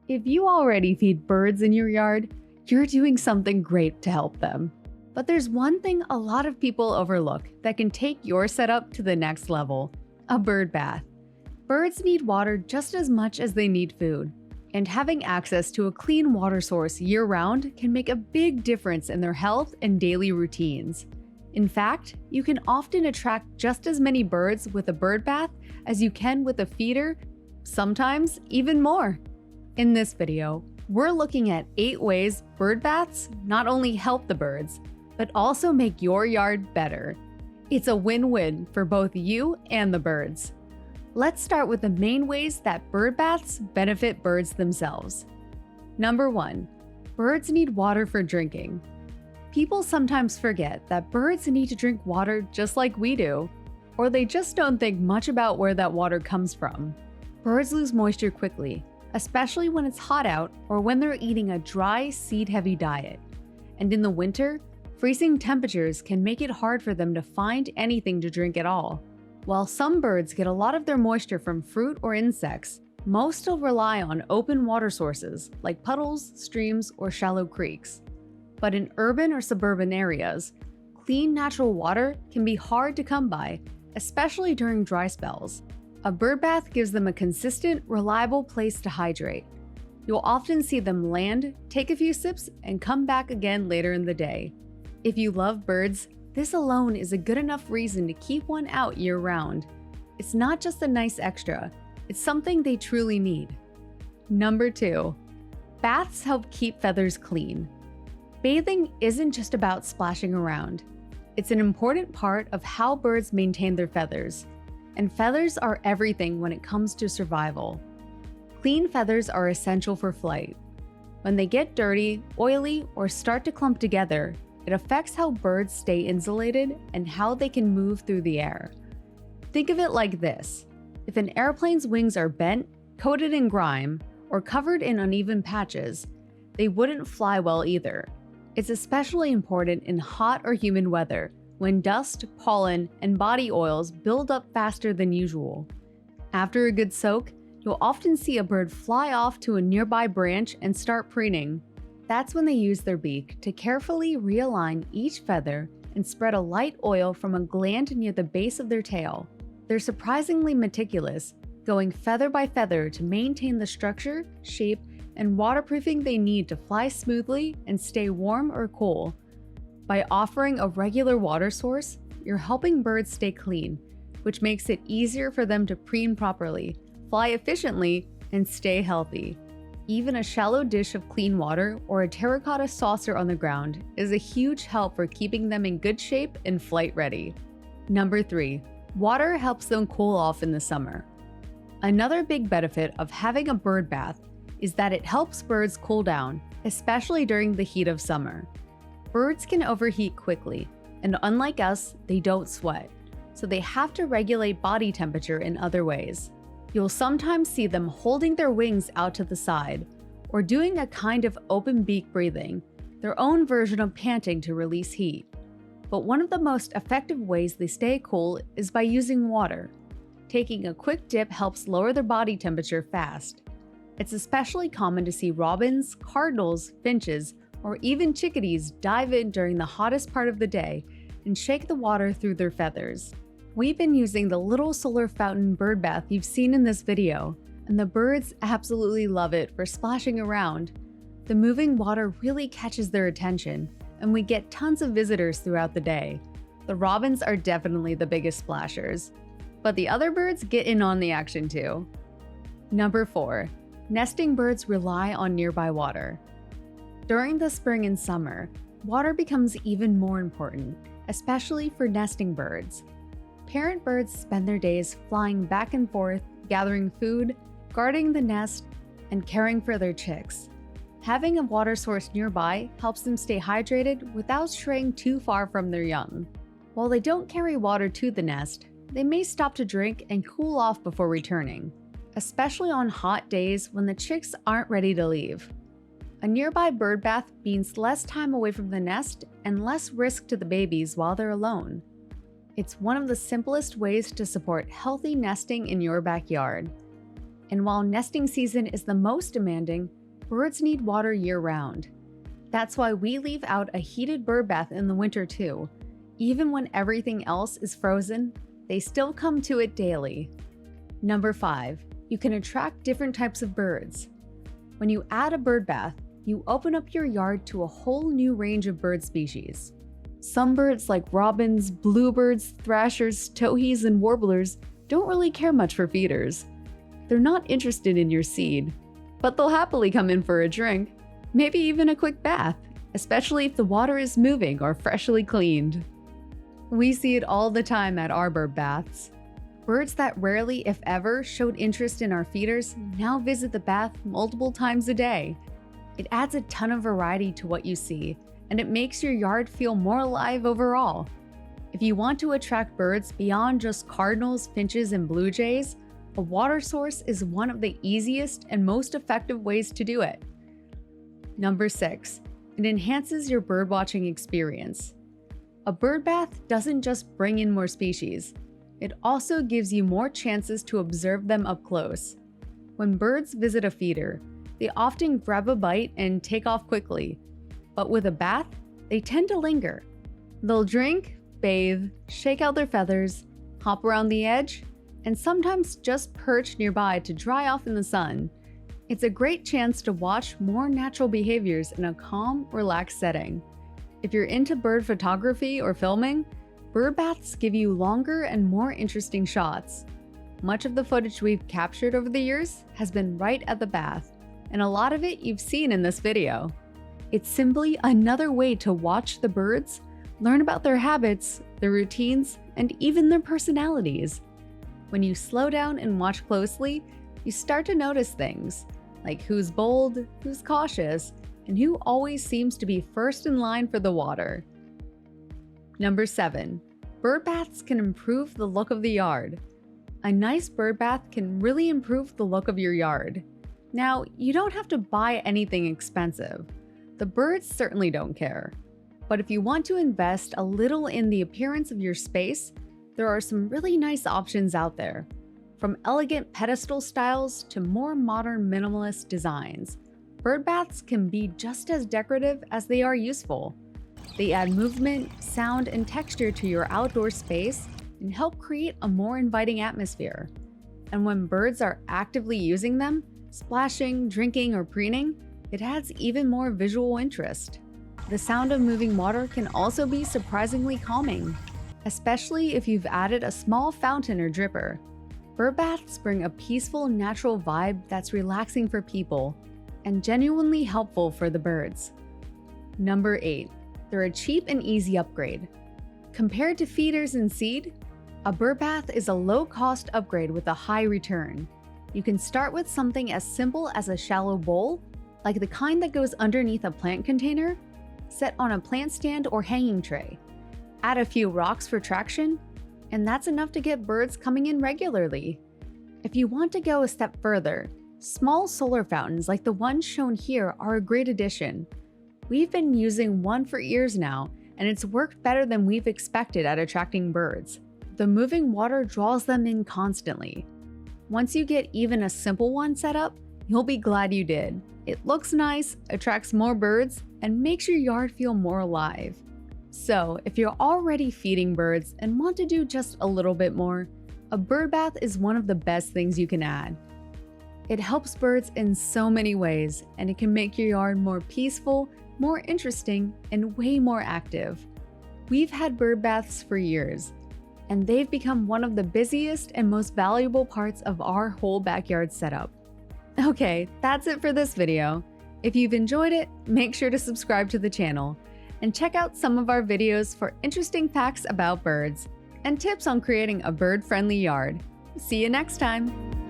If you already feed birds in your yard, you're doing something great to help them. But there's one thing a lot of people overlook that can take your setup to the next level: a bird bath. Birds need water just as much as they need food, and having access to a clean water source year-round can make a big difference in their health and daily routines. In fact, you can often attract just as many birds with a bird bath as you can with a feeder, sometimes even more. In this video, we're looking at 8 ways bird baths not only help the birds, but also make your yard better. It's a win-win for both you and the birds. Let's start with the main ways that bird baths benefit birds themselves. Number 1. Birds need water for drinking. People sometimes forget that birds need to drink water just like we do, or they just don't think much about where that water comes from. Birds lose moisture quickly, especially when it's hot out or when they're eating a dry, seed-heavy diet. And in the winter, freezing temperatures can make it hard for them to find anything to drink at all. While some birds get a lot of their moisture from fruit or insects, most still rely on open water sources like puddles, streams, or shallow creeks. But in urban or suburban areas, clean natural water can be hard to come by, especially during dry spells. A bird bath gives them a consistent, reliable place to hydrate. You'll often see them land, take a few sips, and come back again later in the day. If you love birds, this alone is a good enough reason to keep one out year-round. It's not just a nice extra, it's something they truly need. Number 2. Baths help keep feathers clean. Bathing isn't just about splashing around. It's an important part of how birds maintain their feathers. And feathers are everything when it comes to survival. Clean feathers are essential for flight. When they get dirty, oily, or start to clump together, it affects how birds stay insulated and how they can move through the air. Think of it like this: if an airplane's wings are bent, coated in grime, or covered in uneven patches, they wouldn't fly well either. It's especially important in hot or humid weather, when dust, pollen, and body oils build up faster than usual. After a good soak, you'll often see a bird fly off to a nearby branch and start preening. That's when they use their beak to carefully realign each feather and spread a light oil from a gland near the base of their tail. They're surprisingly meticulous, going feather by feather to maintain the structure, shape, and waterproofing they need to fly smoothly and stay warm or cool. By offering a regular water source, you're helping birds stay clean, which makes it easier for them to preen properly, fly efficiently, and stay healthy. Even a shallow dish of clean water or a terracotta saucer on the ground is a huge help for keeping them in good shape and flight ready. Number 3. Water helps them cool off in the summer. Another big benefit of having a bird bath is that it helps birds cool down, especially during the heat of summer. Birds can overheat quickly, and unlike us, they don't sweat, so they have to regulate body temperature in other ways. You'll sometimes see them holding their wings out to the side, or doing a kind of open beak breathing, their own version of panting to release heat. But one of the most effective ways they stay cool is by using water. Taking a quick dip helps lower their body temperature fast. It's especially common to see robins, cardinals, finches, or even chickadees dive in during the hottest part of the day and shake the water through their feathers. We've been using the little solar fountain bird bath you've seen in this video, and the birds absolutely love it for splashing around. The moving water really catches their attention, and we get tons of visitors throughout the day. The robins are definitely the biggest splashers, but the other birds get in on the action too. Number 4. Nesting birds rely on nearby water. During the spring and summer, water becomes even more important, especially for nesting birds. Parent birds spend their days flying back and forth, gathering food, guarding the nest, and caring for their chicks. Having a water source nearby helps them stay hydrated without straying too far from their young. While they don't carry water to the nest, they may stop to drink and cool off before returning, especially on hot days when the chicks aren't ready to leave. A nearby bird bath means less time away from the nest and less risk to the babies while they're alone. It's one of the simplest ways to support healthy nesting in your backyard. And while nesting season is the most demanding, birds need water year-round. That's why we leave out a heated bird bath in the winter too. Even when everything else is frozen, they still come to it daily. Number 5. You can attract different types of birds. When you add a bird bath, you open up your yard to a whole new range of bird species. Some birds like robins, bluebirds, thrashers, towhees, and warblers don't really care much for feeders. They're not interested in your seed, but they'll happily come in for a drink, maybe even a quick bath, especially if the water is moving or freshly cleaned. We see it all the time at our bird baths. Birds that rarely, if ever, showed interest in our feeders now visit the bath multiple times a day. It adds a ton of variety to what you see, and it makes your yard feel more alive overall. If you want to attract birds beyond just cardinals, finches, and blue jays, a water source is one of the easiest and most effective ways to do it. Number 6. It enhances your birdwatching experience. A bird bath doesn't just bring in more species, it also gives you more chances to observe them up close. When birds visit a feeder, they often grab a bite and take off quickly. But with a bath, they tend to linger. They'll drink, bathe, shake out their feathers, hop around the edge, and sometimes just perch nearby to dry off in the sun. It's a great chance to watch more natural behaviors in a calm, relaxed setting. If you're into bird photography or filming, bird baths give you longer and more interesting shots. Much of the footage we've captured over the years has been right at the bath, and a lot of it you've seen in this video. It's simply another way to watch the birds, learn about their habits, their routines, and even their personalities. When you slow down and watch closely, you start to notice things, like who's bold, who's cautious, and who always seems to be first in line for the water. Number 7. Bird baths can improve the look of the yard. A nice bird bath can really improve the look of your yard. Now, you don't have to buy anything expensive. The birds certainly don't care. But if you want to invest a little in the appearance of your space, there are some really nice options out there. From elegant pedestal styles to more modern minimalist designs, bird baths can be just as decorative as they are useful. They add movement, sound, and texture to your outdoor space and help create a more inviting atmosphere. And when birds are actively using them, splashing, drinking, or preening, it adds even more visual interest. The sound of moving water can also be surprisingly calming, especially if you've added a small fountain or dripper. Bird baths bring a peaceful, natural vibe that's relaxing for people and genuinely helpful for the birds. Number 8. They're a cheap and easy upgrade. Compared to feeders and seed, a bird bath is a low-cost upgrade with a high return. You can start with something as simple as a shallow bowl, like the kind that goes underneath a plant container, set on a plant stand or hanging tray. Add a few rocks for traction, and that's enough to get birds coming in regularly. If you want to go a step further, small solar fountains like the ones shown here are a great addition. We've been using one for years now, and it's worked better than we've expected at attracting birds. The moving water draws them in constantly. Once you get even a simple one set up, you'll be glad you did. It looks nice, attracts more birds, and makes your yard feel more alive. So, if you're already feeding birds and want to do just a little bit more, a bird bath is one of the best things you can add. It helps birds in so many ways, and it can make your yard more peaceful, more interesting, and way more active. We've had bird baths for years, and they've become one of the busiest and most valuable parts of our whole backyard setup. Okay, that's it for this video. If you've enjoyed it, make sure to subscribe to the channel and check out some of our videos for interesting facts about birds and tips on creating a bird-friendly yard. See you next time!